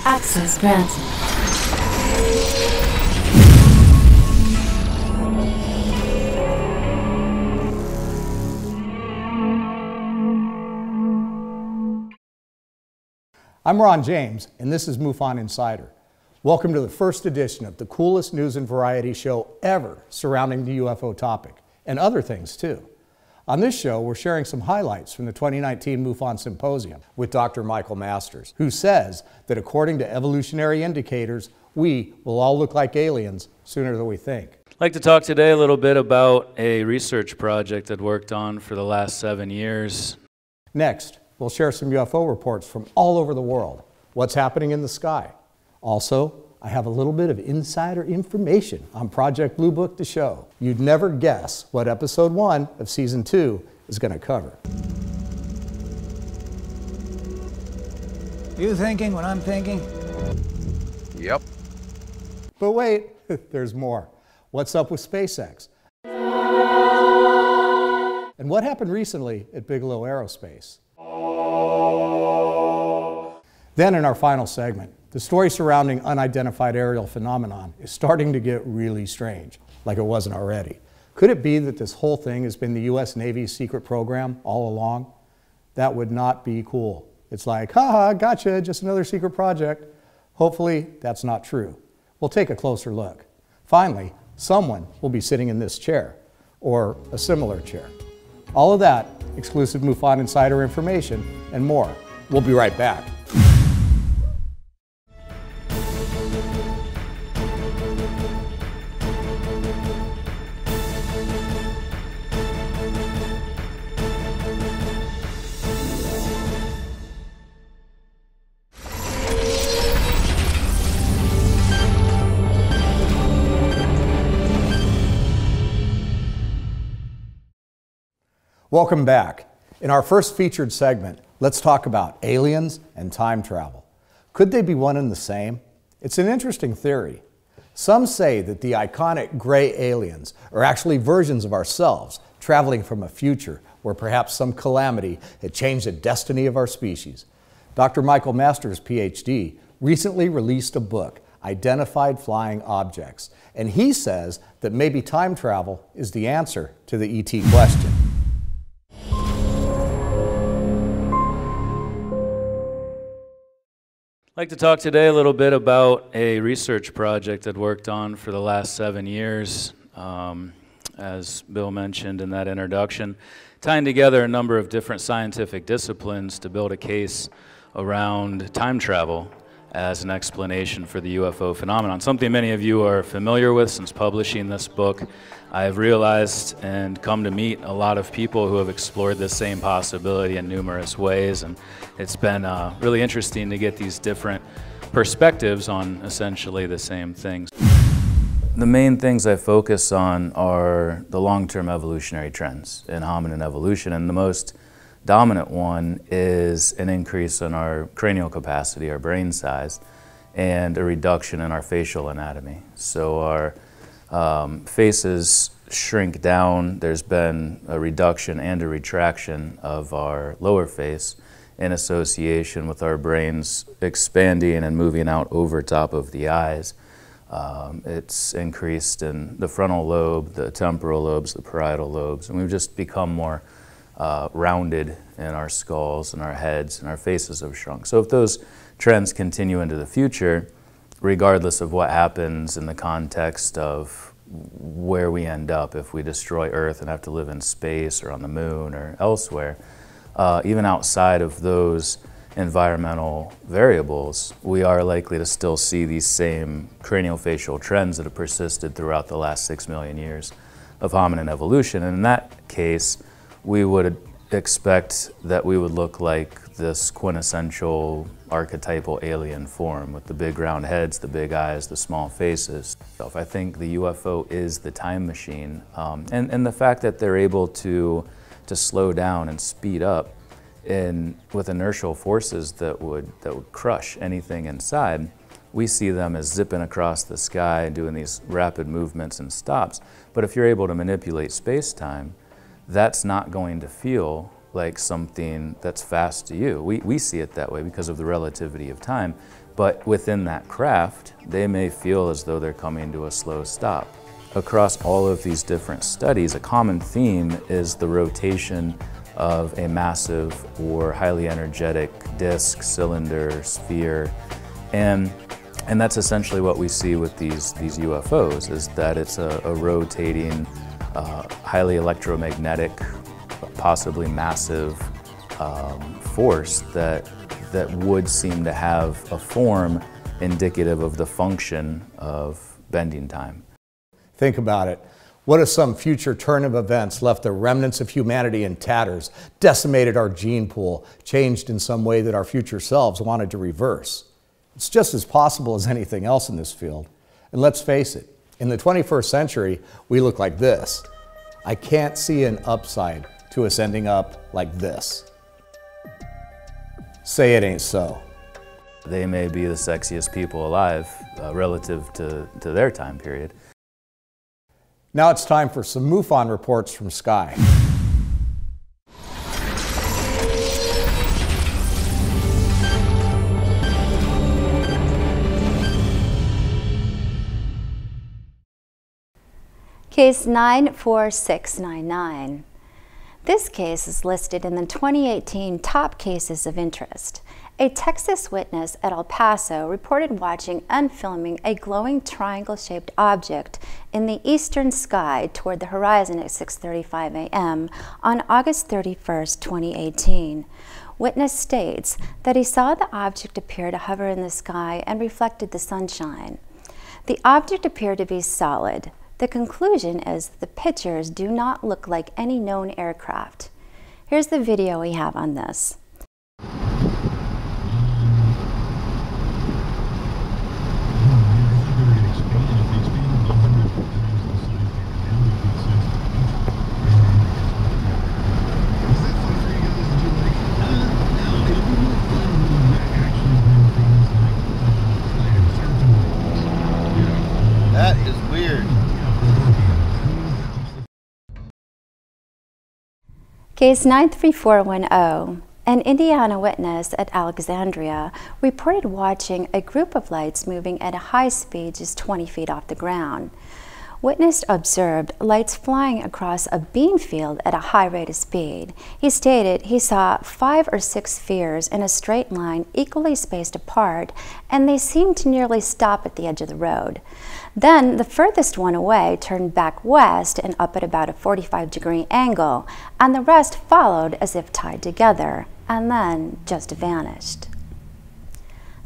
Access granted. I'm Ron James, and this is MUFON Insider. Welcome to the first edition of the coolest news and variety show ever surrounding the UFO topic, and other things too. On this show, we're sharing some highlights from the 2019 Mufon Symposium with Dr. Michael Masters, who says that according to evolutionary indicators, we will all look like aliens sooner than we think. I'd like to talk today a little bit about a research project I've worked on for the last 7 years. Next, we'll share some UFO reports from all over the world, what's happening in the sky. Also, I have a little bit of insider information on Project Blue Book to show. You'd never guess what episode 1 of season 2 is going to cover. You thinking what I'm thinking? Yep. But wait, there's more. What's up with SpaceX? And what happened recently at Bigelow Aerospace? Then in our final segment, the story surrounding unidentified aerial phenomenon is starting to get really strange, like it wasn't already. Could it be that this whole thing has been the US Navy's secret program all along? That would not be cool. It's like, haha, gotcha, just another secret project. Hopefully that's not true. We'll take a closer look. Finally, someone will be sitting in this chair, or a similar chair. All of that, exclusive MUFON Insider information, and more. We'll be right back. Welcome back. In our first featured segment, let's talk about aliens and time travel. Could they be one and the same? It's an interesting theory. Some say that the iconic gray aliens are actually versions of ourselves traveling from a future where perhaps some calamity had changed the destiny of our species. Dr. Michael Masters, PhD, recently released a book, Identified Flying Objects, and he says that maybe time travel is the answer to the ET question. I'd like to talk today a little bit about a research project I've worked on for the last 7 years, as Bill mentioned in that introduction, tying together a number of different scientific disciplines to build a case around time travel as an explanation for the UFO phenomenon, something many of you are familiar with since publishing this book. I have realized and come to meet a lot of people who have explored this same possibility in numerous ways, and it's been really interesting to get these different perspectives on essentially the same things. The main things I focus on are the long-term evolutionary trends in hominin evolution, and the most dominant one is an increase in our cranial capacity, our brain size, and a reduction in our facial anatomy. So our faces shrink down. There's been a reduction and a retraction of our lower face in association with our brains expanding and moving out over top of the eyes. It's increased in the frontal lobe, the temporal lobes, the parietal lobes, and we've just become more rounded in our skulls and our heads, and our faces have shrunk. So if those trends continue into the future, regardless of what happens in the context of where we end up, if we destroy Earth and have to live in space or on the moon or elsewhere, even outside of those environmental variables, we are likely to still see these same craniofacial trends that have persisted throughout the last 6 million years of hominin evolution. And in that case, we would expect that we would look like this quintessential archetypal alien form with the big round heads, the big eyes, the small faces. So I think the UFO is the time machine, and the fact that they're able to slow down and speed up with inertial forces that would crush anything inside. We see them as zipping across the sky and doing these rapid movements and stops. But if you're able to manipulate space-time, that's not going to feel like something that's fast to you. We see it that way because of the relativity of time, but within that craft, they may feel as though they're coming to a slow stop. Across all of these different studies, a common theme is the rotation of a massive or highly energetic disk, cylinder, sphere, and that's essentially what we see with these UFOs, is that it's a rotating, highly electromagnetic, possibly massive force that would seem to have a form indicative of the function of bending time. Think about it. What if some future turn of events left the remnants of humanity in tatters, decimated our gene pool, changed in some way that our future selves wanted to reverse? It's just as possible as anything else in this field. And let's face it, in the 21st century, we look like this. I can't see an upside to us ending up like this. Say it ain't so. They may be the sexiest people alive relative to their time period. Now it's time for some MUFON reports from Sky. Case 94699. This case is listed in the 2018 top cases of interest. A Texas witness at El Paso reported watching and filming a glowing triangle-shaped object in the eastern sky toward the horizon at 6:35 a.m. on August 31, 2018. Witness states that he saw the object appear to hover in the sky and reflected the sunshine. The object appeared to be solid. The conclusion is that the pictures do not look like any known aircraft. Here's the video we have on this. That is weird. Case 93410. An Indiana witness at Alexandria reported watching a group of lights moving at a high speed just 20 feet off the ground. Witness observed lights flying across a beam field at a high rate of speed. He stated he saw 5 or 6 spheres in a straight line equally spaced apart, and they seemed to nearly stop at the edge of the road. Then the furthest one away turned back west and up at about a 45-degree angle, and the rest followed as if tied together, and then just vanished.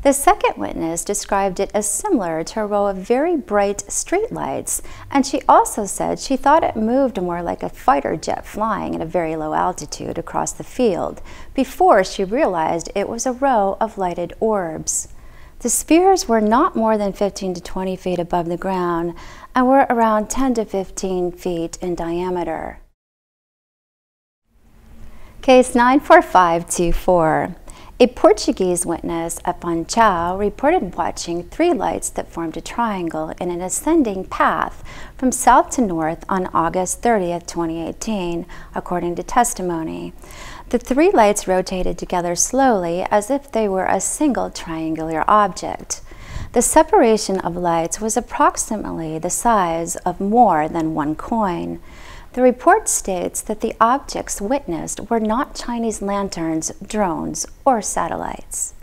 The second witness described it as similar to a row of very bright streetlights, and she also said she thought it moved more like a fighter jet flying at a very low altitude across the field, before she realized it was a row of lighted orbs. The spheres were not more than 15 to 20 feet above the ground and were around 10 to 15 feet in diameter. Case 94524. A Portuguese witness at Funchal reported watching 3 lights that formed a triangle in an ascending path from south to north on August 30th, 2018, according to testimony. The 3 lights rotated together slowly as if they were a single triangular object. The separation of lights was approximately the size of more than 1 coin. The report states that the objects witnessed were not Chinese lanterns, drones, or satellites.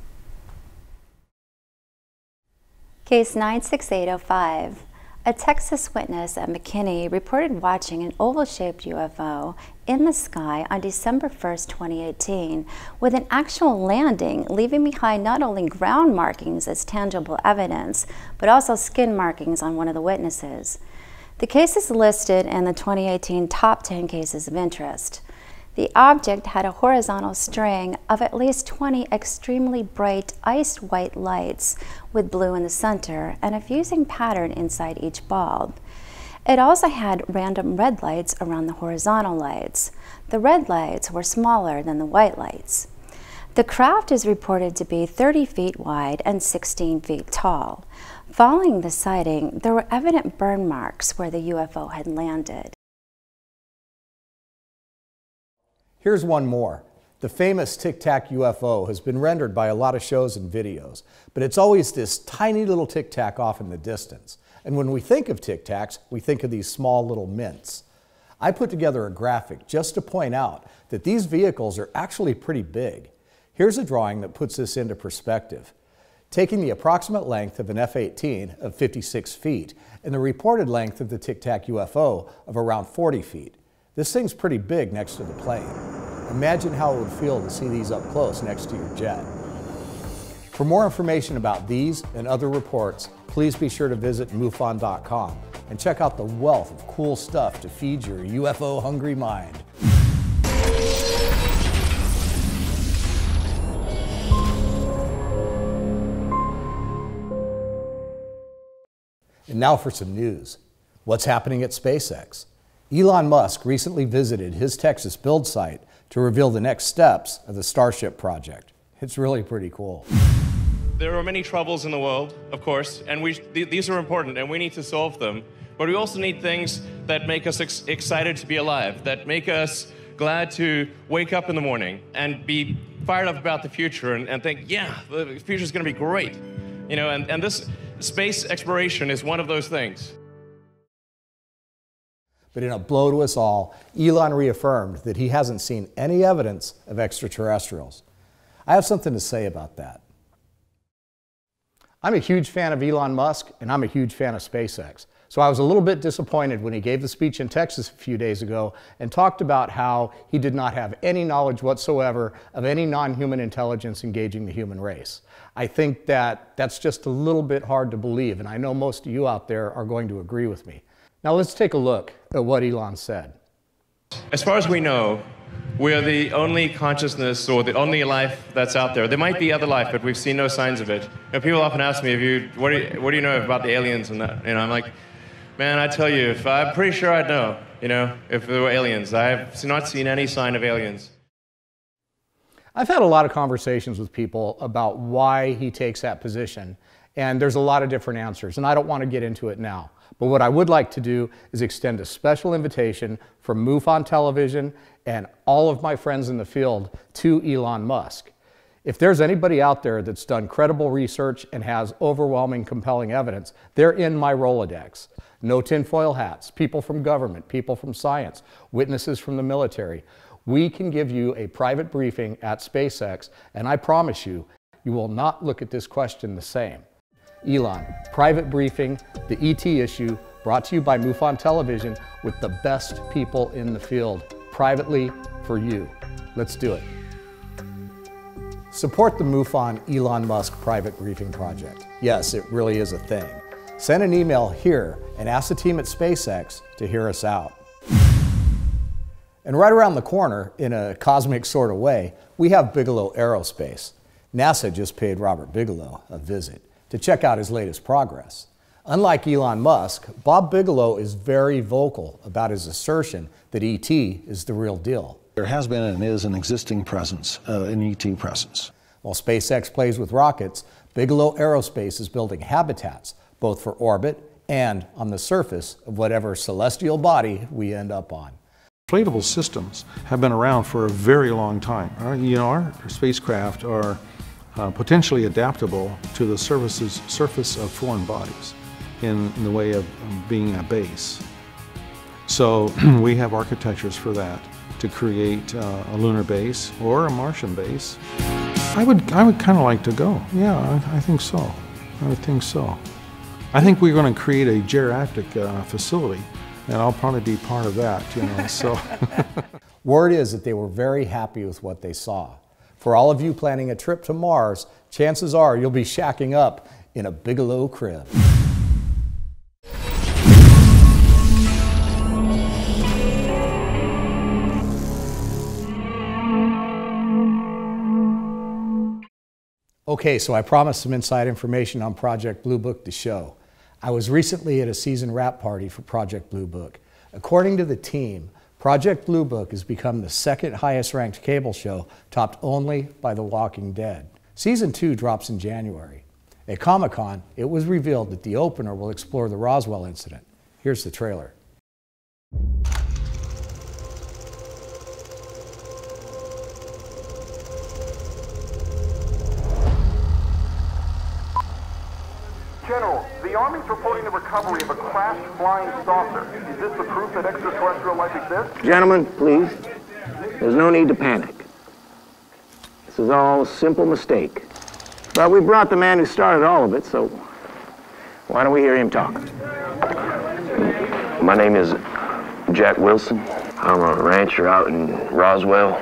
Case 96805. A Texas witness at McKinney reported watching an oval-shaped UFO in the sky on December 1st, 2018, with an actual landing, leaving behind not only ground markings as tangible evidence, but also skin markings on one of the witnesses. The case is listed in the 2018 top 10 cases of interest. The object had a horizontal string of at least 20 extremely bright ice-white lights with blue in the center and a fusing pattern inside each bulb. It also had random red lights around the horizontal lights. The red lights were smaller than the white lights. The craft is reported to be 30 feet wide and 16 feet tall. Following the sighting, there were evident burn marks where the UFO had landed. Here's one more. The famous Tic Tac UFO has been rendered by a lot of shows and videos, but it's always this tiny little Tic Tac off in the distance. And when we think of Tic Tacs, we think of these small little mints. I put together a graphic just to point out that these vehicles are actually pretty big. Here's a drawing that puts this into perspective. Taking the approximate length of an F-18 of 56 feet and the reported length of the Tic Tac UFO of around 40 feet. This thing's pretty big next to the plane. Imagine how it would feel to see these up close next to your jet. For more information about these and other reports, please be sure to visit MUFON.com and check out the wealth of cool stuff to feed your UFO-hungry mind. And now for some news. What's happening at SpaceX? Elon Musk recently visited his Texas build site to reveal the next steps of the Starship project. It's really pretty cool. There are many troubles in the world, of course, and these are important and we need to solve them. But we also need things that make us excited to be alive, that make us glad to wake up in the morning and be fired up about the future and think, yeah, the future's gonna be great. You know, and this space exploration is one of those things. But in a blow to us all, Elon reaffirmed that he hasn't seen any evidence of extraterrestrials. I have something to say about that. I'm a huge fan of Elon Musk, and I'm a huge fan of SpaceX. So I was a little bit disappointed when he gave the speech in Texas a few days ago and talked about how he did not have any knowledge whatsoever of any non-human intelligence engaging the human race. I think that that's just a little bit hard to believe, and I know most of you out there are going to agree with me. Now let's take a look at what Elon said. As far as we know, we are the only consciousness or the only life that's out there. There might be other life, but we've seen no signs of it. You know, people often ask me, what do you know about the aliens and that? I'm like, man, I tell you, I'm pretty sure I'd know, if there were aliens. I have not seen any sign of aliens. I've had a lot of conversations with people about why he takes that position, and there's a lot of different answers, and I don't want to get into it now. But what I would like to do is extend a special invitation from MUFON Television and all of my friends in the field to Elon Musk. If there's anybody out there that's done credible research and has overwhelming, compelling evidence, they're in my Rolodex. No tinfoil hats, people from government, people from science, witnesses from the military. We can give you a private briefing at SpaceX, and I promise you, you will not look at this question the same. Elon, private briefing, the ET issue, brought to you by MUFON Television with the best people in the field, privately for you. Let's do it. Support the MUFON Elon Musk Private Briefing Project. Yes, it really is a thing. Send an email here and ask the team at SpaceX to hear us out. And right around the corner, in a cosmic sort of way, we have Bigelow Aerospace. NASA just paid Robert Bigelow a visit to check out his latest progress. Unlike Elon Musk, Bob Bigelow is very vocal about his assertion that ET is the real deal. There has been and is an existing presence, an ET presence. While SpaceX plays with rockets, Bigelow Aerospace is building habitats, both for orbit and on the surface of whatever celestial body we end up on. Inflatable systems have been around for a very long time. Our spacecraft are potentially adaptable to the surface of foreign bodies in the way of being a base. So we have architectures for that, to create a lunar base or a Martian base. I would kind of like to go. Yeah, I think so. I would think so. I think we're going to create a geriatric facility, and I'll probably be part of that, so. Word is that they were very happy with what they saw. For all of you planning a trip to Mars, chances are you'll be shacking up in a Bigelow crib. Okay, so I promised some inside information on Project Blue Book to show. I was recently at a season wrap party for Project Blue Book. According to the team, Project Blue Book has become the second highest ranked cable show, topped only by The Walking Dead. Season 2 drops in January. At Comic-Con, it was revealed that the opener will explore the Roswell incident. Here's the trailer. Pilots reporting the recovery of a crashed flying saucer. Is this the proof that extraterrestrial life exists? Gentlemen, please. There's no need to panic. This is all a simple mistake. But we brought the man who started all of it, so why don't we hear him talk? My name is Jack Wilson. I'm a rancher out in Roswell.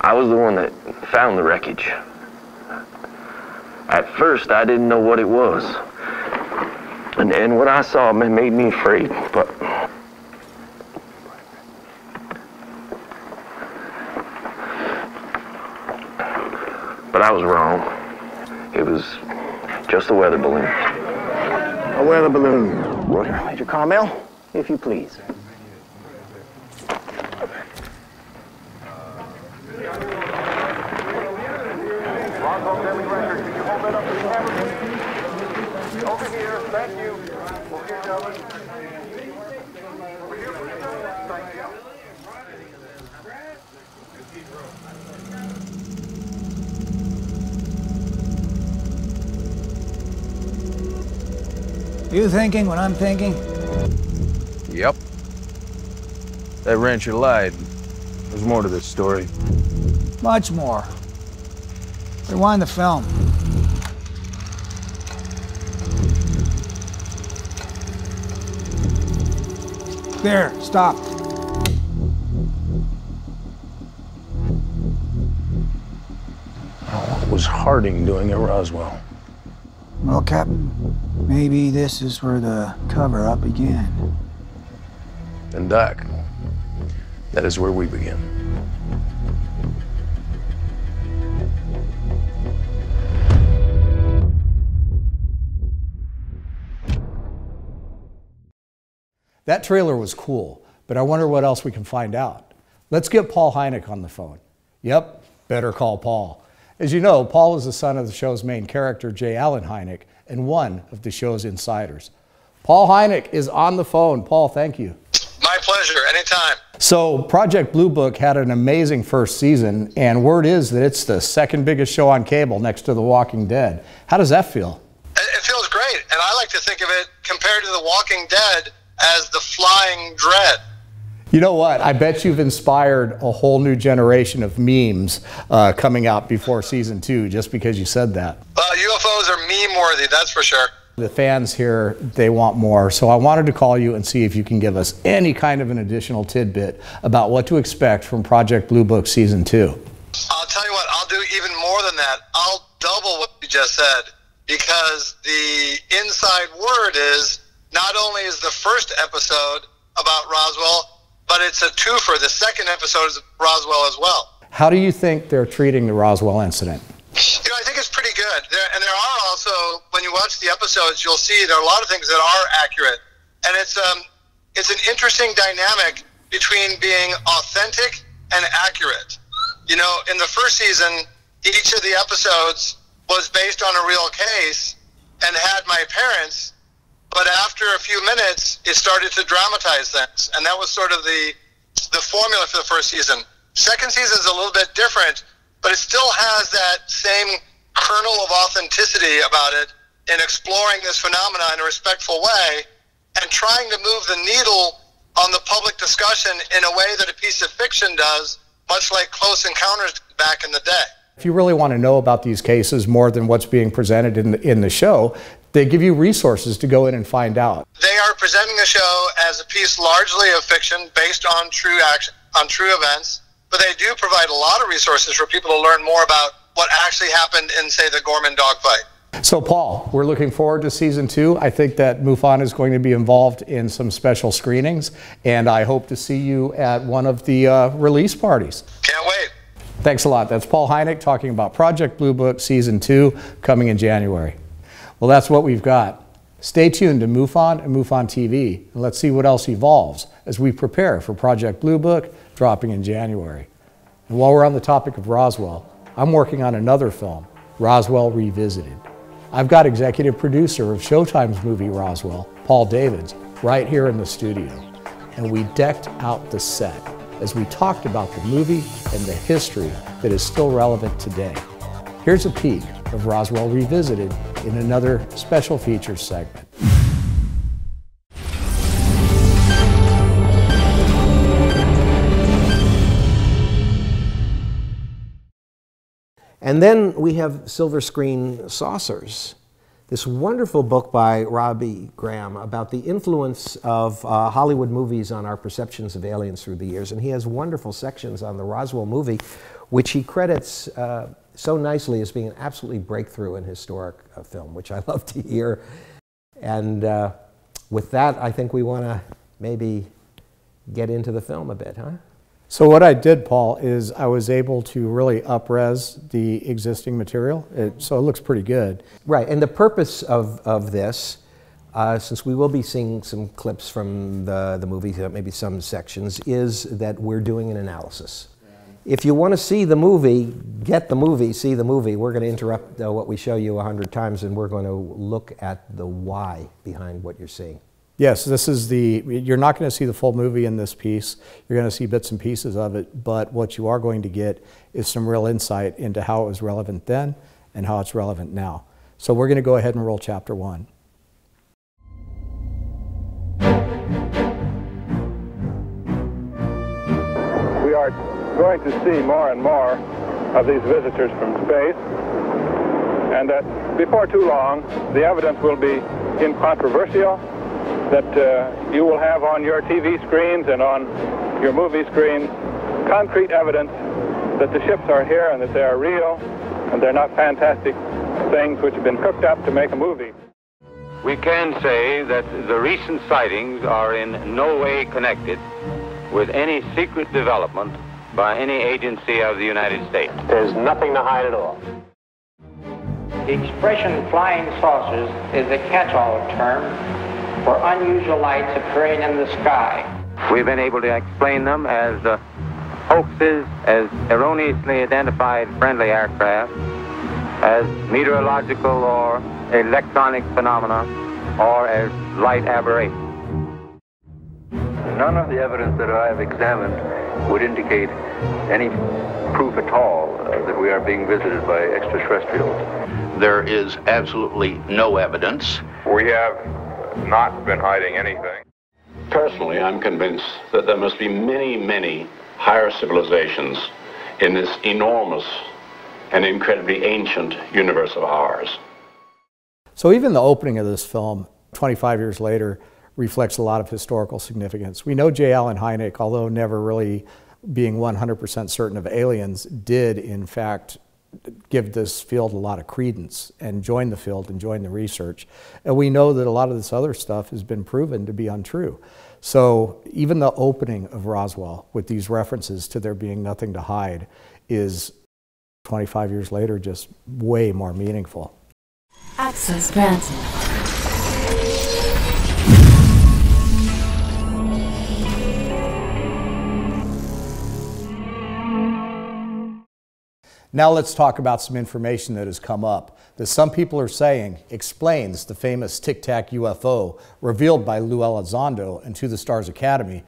I was the one that found the wreckage. At first, I didn't know what it was. And what I saw made me afraid, but I was wrong. It was just a weather balloon. A weather balloon. Major Carmel, if you please. Roswell Daily Record, can you hold that up to the camera? Over here, thank you. Over here, gentlemen. Over here, please. Thank you. You thinking what I'm thinking? Yep. That rancher lied. There's more to this story. Much more. Rewind the film. There, stop. What was Harding doing at Roswell? Well, Captain, maybe this is where the cover-up began. And Doc, that is where we begin. That trailer was cool, but I wonder what else we can find out. Let's get Paul Hynek on the phone. Yep, better call Paul. As you know, Paul is the son of the show's main character, J. Allen Hynek, and one of the show's insiders. Paul Hynek is on the phone. Paul, thank you. My pleasure, anytime. So Project Blue Book had an amazing first season, and word is that it's the second biggest show on cable next to The Walking Dead. How does that feel? It feels great, and I like to think of it compared to The Walking Dead as the flying dread. You know what? I bet you've inspired a whole new generation of memes coming out before season 2 just because you said that. UFOs are meme-worthy, that's for sure. The fans here, they want more, so I wanted to call you and see if you can give us any kind of an additional tidbit about what to expect from Project Blue Book season 2. I'll tell you what, I'll do even more than that. I'll double what you just said, because the inside word is not only is the first episode about Roswell, but it's a twofer. The second episode is Roswell as well. How do you think they're treating the Roswell incident? You know, I think it's pretty good. There are also, when you watch the episodes, you'll see there are a lot of things that are accurate. And it's an interesting dynamic between being authentic and accurate. You know, in the first season, each of the episodes was based on a real case and had my parents, but after a few minutes, it started to dramatize things. And that was sort of the formula for the first season. Second season is a little bit different, but it still has that same kernel of authenticity about it in exploring this phenomenon in a respectful way and trying to move the needle on the public discussion in a way that a piece of fiction does, much like Close Encounters back in the day. If you really want to know about these cases more than what's being presented in the show, they give you resources to go in and find out. They are presenting the show as a piece largely of fiction based on true action, on true events, but they do provide a lot of resources for people to learn more about what actually happened in, say, the Gorman dogfight. So, Paul, we're looking forward to season 2. I think that MUFON is going to be involved in some special screenings, and I hope to see you at one of the release parties. Can't wait. Thanks a lot. That's Paul Hynek talking about Project Blue Book Season 2 coming in January. Well, that's what we've got. Stay tuned to MUFON and MUFON TV, and let's see what else evolves as we prepare for Project Blue Book dropping in January. And while we're on the topic of Roswell, I'm working on another film, Roswell Revisited. I've got executive producer of Showtime's movie Roswell, Paul Davids, right here in the studio. And we decked out the set as we talked about the movie and the history that is still relevant today. Here's a peek of Roswell Revisited in another special features segment. And then we have silver screen saucers. This wonderful book by Robbie Graham about the influence of Hollywood movies on our perceptions of aliens through the years. And he has wonderful sections on the Roswell movie, which he credits so nicely as being an absolutely breakthrough in historic film, which I love to hear. And with that, I think we want to maybe get into the film a bit, huh? So what I did, Paul, is I was able to really up-res the existing material, so it looks pretty good. Right, and the purpose of this, since we will be seeing some clips from the movie, maybe some sections, is that we're doing an analysis. If you want to see the movie, get the movie, see the movie. We're going to interrupt what we show you 100 times, and we're going to look at the why behind what you're seeing. Yes, this is you're not going to see the full movie in this piece. You're going to see bits and pieces of it, but what you are going to get is some real insight into how it was relevant then and how it's relevant now. So we're going to go ahead and roll chapter 1. We are going to see more and more of these visitors from space, and that before too long, the evidence will be incontrovertible, that you will have on your TV screens and on your movie screens concrete evidence that the ships are here and that they are real and they're not fantastic things which have been cooked up to make a movie. We can say that the recent sightings are in no way connected with any secret development by any agency of the United States. There's nothing to hide at all. The expression flying saucers is a catch-all term for unusual lights appearing in the sky. We've been able to explain them as hoaxes, as erroneously identified friendly aircraft, as meteorological or electronic phenomena, or as light aberrations. None of the evidence that I have examined would indicate any proof at all that we are being visited by extraterrestrials. There is absolutely no evidence. We have not been hiding anything. Personally, I'm convinced that there must be many, many higher civilizations in this enormous and incredibly ancient universe of ours. So even the opening of this film, 25 years later, reflects a lot of historical significance. We know J. Allen Hynek, although never really being 100% certain of aliens, did in fact give this field a lot of credence and join the field and join the research. And we know that a lot of this other stuff has been proven to be untrue. So even the opening of Roswell with these references to there being nothing to hide is 25 years later just way more meaningful. Access granted. Now let's talk about some information that has come up that some people are saying explains the famous Tic Tac UFO revealed by Lou Elizondo and To the Stars Academy.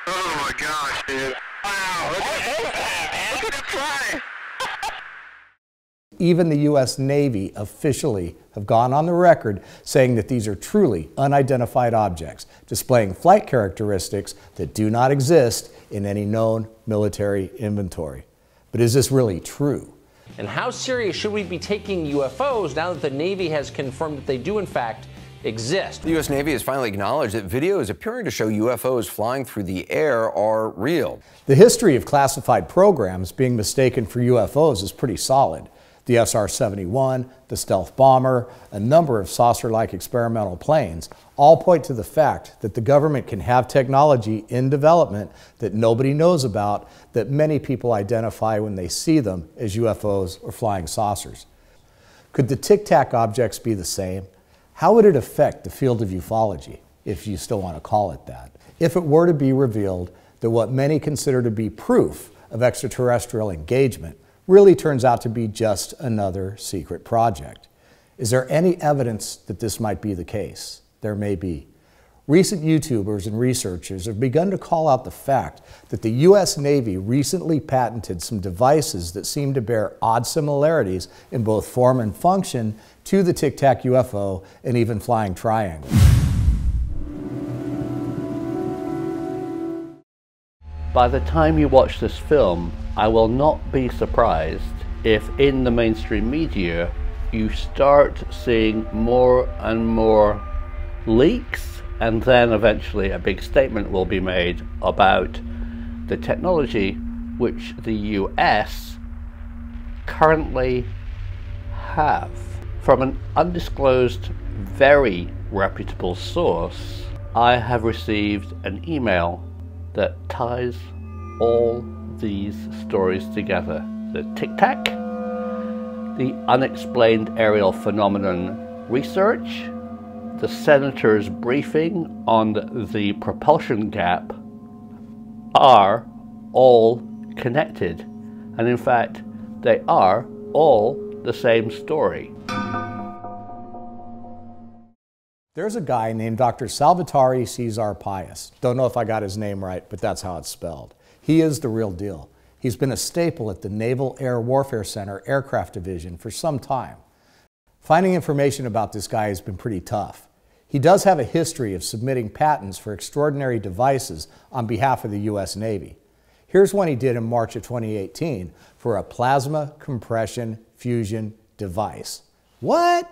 Oh my gosh, dude. Wow, look at it fly. Even the U.S. Navy officially have gone on the record saying that these are truly unidentified objects, displaying flight characteristics that do not exist in any known military inventory. But is this really true? And how serious should we be taking UFOs now that the Navy has confirmed that they do in fact exist? The U.S. Navy has finally acknowledged that videos appearing to show UFOs flying through the air are real. The history of classified programs being mistaken for UFOs is pretty solid. The SR-71, the stealth bomber, a number of saucer-like experimental planes all point to the fact that the government can have technology in development that nobody knows about that many people identify when they see them as UFOs or flying saucers. Could the Tic Tac objects be the same? How would it affect the field of ufology, if you still want to call it that, if it were to be revealed that what many consider to be proof of extraterrestrial engagement really turns out to be just another secret project? Is there any evidence that this might be the case? There may be. Recent YouTubers and researchers have begun to call out the fact that the U.S. Navy recently patented some devices that seem to bear odd similarities in both form and function to the Tic Tac UFO and even flying triangle. By the time you watch this film, I will not be surprised if in the mainstream media you start seeing more and more leaks, and then eventually a big statement will be made about the technology which the US currently have. From an undisclosed, very reputable source, I have received an email that ties all these stories together. The Tic Tac, the unexplained aerial phenomenon research, the senator's briefing on the propulsion gap are all connected. And in fact, they are all the same story. There's a guy named Dr. Salvatore Cesar Pius. Don't know if I got his name right, but that's how it's spelled. He is the real deal. He's been a staple at the Naval Air Warfare Center Aircraft Division for some time. Finding information about this guy has been pretty tough. He does have a history of submitting patents for extraordinary devices on behalf of the U.S. Navy. Here's one he did in March of 2018 for a plasma compression fusion device. What?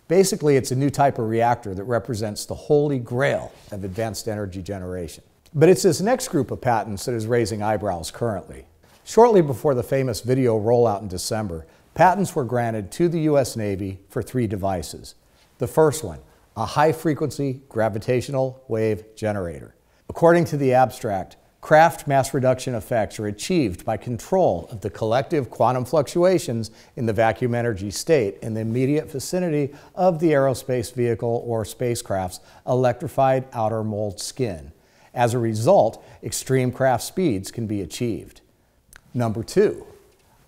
Basically, it's a new type of reactor that represents the holy grail of advanced energy generation. But it's this next group of patents that is raising eyebrows currently. Shortly before the famous video rollout in December, patents were granted to the U.S. Navy for 3 devices. The first one, a high-frequency gravitational wave generator. According to the abstract, craft mass reduction effects are achieved by control of the collective quantum fluctuations in the vacuum energy state in the immediate vicinity of the aerospace vehicle or spacecraft's electrified outer mold skin. As a result, extreme craft speeds can be achieved. Number 2,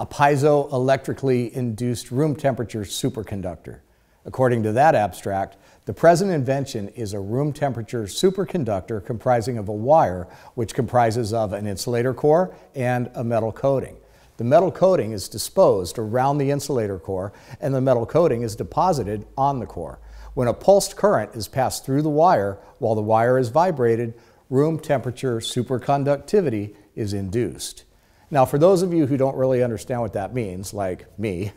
a piezoelectrically induced room temperature superconductor. According to that abstract, the present invention is a room temperature superconductor comprising of a wire which comprises of an insulator core and a metal coating. The metal coating is disposed around the insulator core and the metal coating is deposited on the core. When a pulsed current is passed through the wire while the wire is vibrated, room temperature superconductivity is induced. Now, for those of you who don't really understand what that means, like me,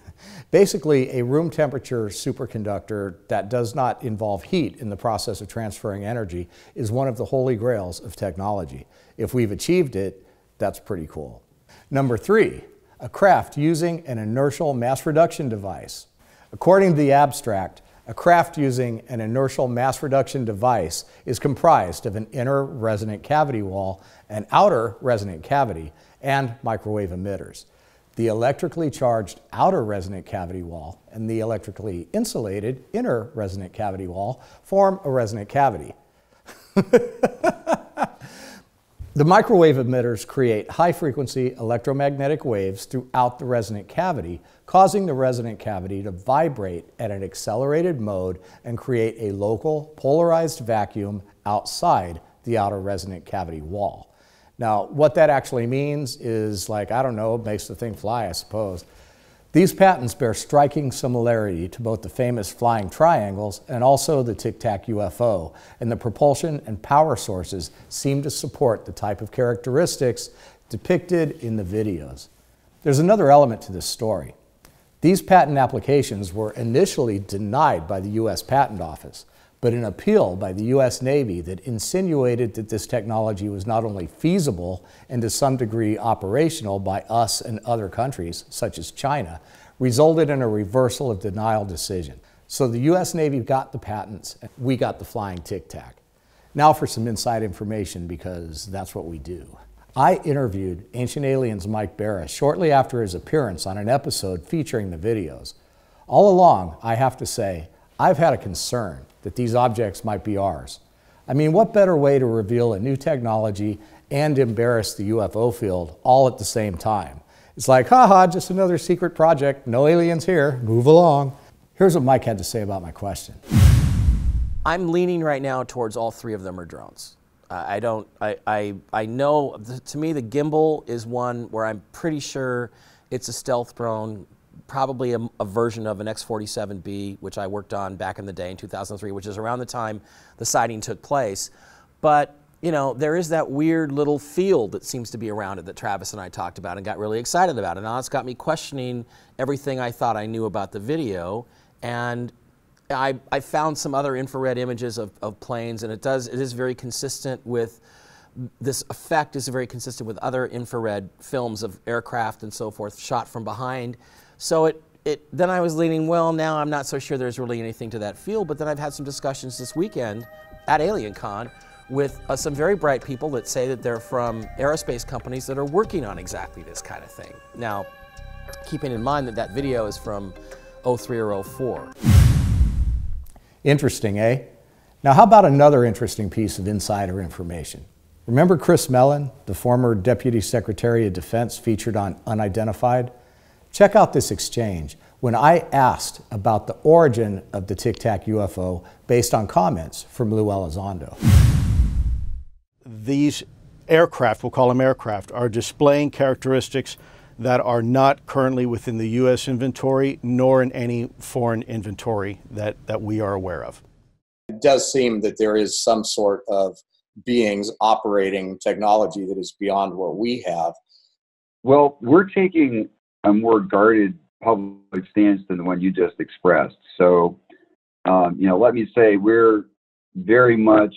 basically a room temperature superconductor that does not involve heat in the process of transferring energy is one of the holy grails of technology. If we've achieved it, that's pretty cool. Number 3, a craft using an inertial mass reduction device. According to the abstract, a craft using an inertial mass reduction device is comprised of an inner resonant cavity wall, an outer resonant cavity, and microwave emitters. The electrically charged outer resonant cavity wall and the electrically insulated inner resonant cavity wall form a resonant cavity. The microwave emitters create high-frequency electromagnetic waves throughout the resonant cavity, causing the resonant cavity to vibrate at an accelerated mode and create a local polarized vacuum outside the outer resonant cavity wall. Now, what that actually means is, like, I don't know, it makes the thing fly, I suppose. These patents bear striking similarity to both the famous flying triangles and also the Tic Tac UFO, and the propulsion and power sources seem to support the type of characteristics depicted in the videos. There's another element to this story. These patent applications were initially denied by the U.S. Patent Office, but an appeal by the U.S. Navy that insinuated that this technology was not only feasible and to some degree operational by us and other countries, such as China, resulted in a reversal of denial decision. So the U.S. Navy got the patents, and we got the flying Tic Tac. Now for some inside information, because that's what we do. I interviewed Ancient Aliens Mike Barra shortly after his appearance on an episode featuring the videos. All along, I have to say, I've had a concern that these objects might be ours. I mean, what better way to reveal a new technology and embarrass the UFO field all at the same time? It's like, haha, just another secret project, no aliens here, move along. Here's what Mike had to say about my question. I'm leaning right now towards all three of them are drones. I know, to me, the gimbal is one where I'm pretty sure it's a stealth drone, probably a version of an X-47B, which I worked on back in the day in 2003, which is around the time the sighting took place. But, you know, there is that weird little field that seems to be around it that Travis and I talked about and got really excited about. And now it's got me questioning everything I thought I knew about the video. And I found some other infrared images of planes, and it is very consistent with, this effect is very consistent with other infrared films of aircraft and so forth shot from behind. So then I was leaning, well, now I'm not so sure there's really anything to that field, but then I've had some discussions this weekend at AlienCon with some very bright people that say that they're from aerospace companies that are working on exactly this kind of thing. Now, keeping in mind that that video is from 03 or 04. Interesting, eh? Now, how about another interesting piece of insider information? Remember Chris Mellon, the former Deputy Secretary of Defense featured on Unidentified? Check out this exchange when I asked about the origin of the Tic Tac UFO based on comments from Lou Elizondo. These aircraft, we'll call them aircraft, are displaying characteristics that are not currently within the U.S. inventory, nor in any foreign inventory that we are aware of. It does seem that there is some sort of beings operating technology that is beyond what we have. Well, we're taking a more guarded public stance than the one you just expressed. So, you know, let me say we're very much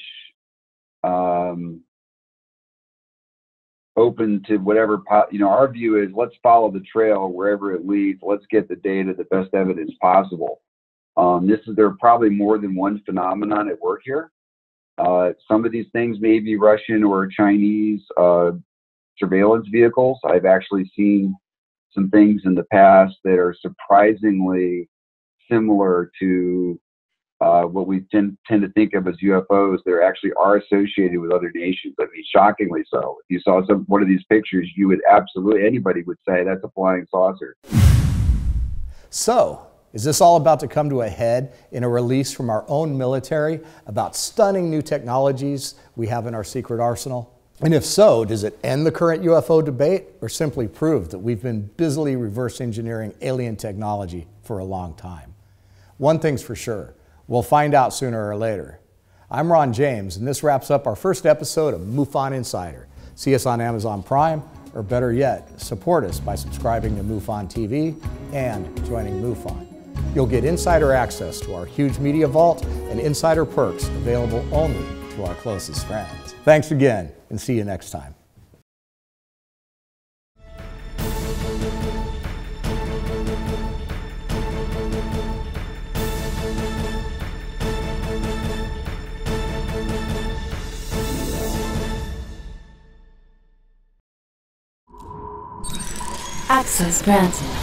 open to whatever, you know, our view is let's follow the trail wherever it leads. Let's get the data, the best evidence possible. There are probably more than one phenomenon at work here. Some of these things may be Russian or Chinese surveillance vehicles. I've actually seen some things in the past that are surprisingly similar to what we tend to think of as UFOs. They actually are associated with other nations. I mean, shockingly so. If you saw one of these pictures, you would absolutely, anybody would say that's a flying saucer. So, is this all about to come to a head in a release from our own military about stunning new technologies we have in our secret arsenal? And if so, does it end the current UFO debate or simply prove that we've been busily reverse engineering alien technology for a long time? One thing's for sure, we'll find out sooner or later. I'm Ron James, and this wraps up our first episode of MUFON Insider. See us on Amazon Prime, or better yet, support us by subscribing to MUFON TV and joining MUFON. You'll get insider access to our huge media vault and insider perks available only to our closest friends. Thanks again, and see you next time. Access granted.